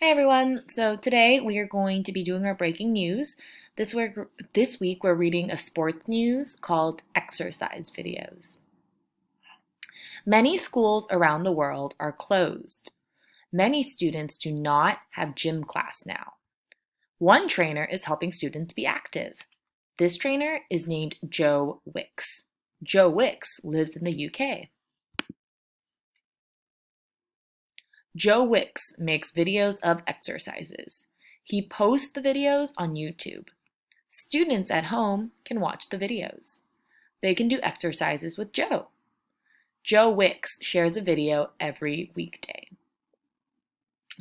Hi everyone. So today we are going to be doing our breaking news. This week we're reading a sports news called exercise videos. Many schools around the world are closed. Many students do not have gym class now. One trainer is helping students be active. This trainer is named Joe Wicks. Joe Wicks lives in the UK. Joe Wicks makes videos of exercises. He posts the videos on YouTube. Students at home can watch the videos. They can do exercises with Joe. Joe Wicks shares a video every weekday.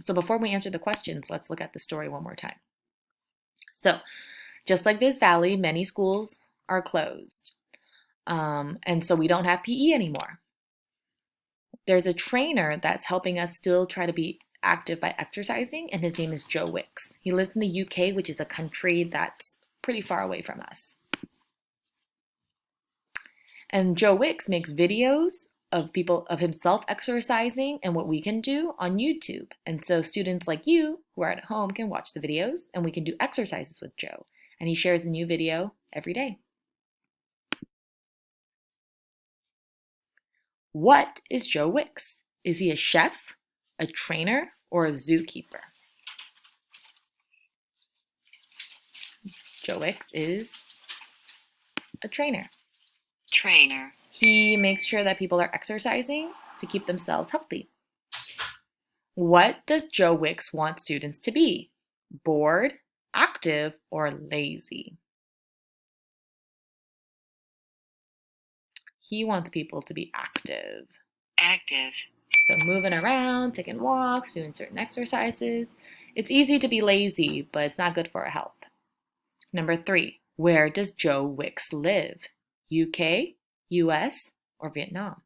So before we answer the questions, let's look at the story one more time. So, just like this valley, many schools are closed. And so we don't have PE anymore. There's a trainer that's helping us still try to be active by exercising, and his name is Joe Wicks. He lives in the UK, which is a country that's pretty far away from us. And Joe Wicks makes videos of himself exercising and what we can do on YouTube. And so students like you who are at home can watch the videos and we can do exercises with Joe. And he shares a new video every day. What is Joe Wicks? Is he a chef, a trainer, or a zookeeper? Joe Wicks is a trainer. Trainer. He makes sure that people are exercising to keep themselves healthy. What does Joe Wicks want students to be? Bored, active, or lazy? He wants people to be active. Active. So moving around, taking walks, doing certain exercises. It's easy to be lazy, but it's not good for our health. Number 3, where does Joe Wicks live? UK, US, or Vietnam?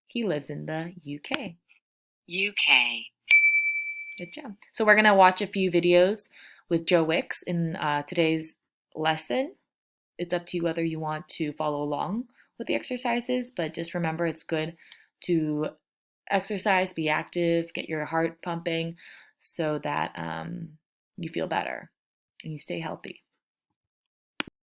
He lives in the UK. UK. Good job. So we're going to watch a few videos with Joe Wicks in today's lesson. It's up to you whether you want to follow along with the exercises, but just remember it's good to exercise, be active, get your heart pumping so that you feel better and you stay healthy.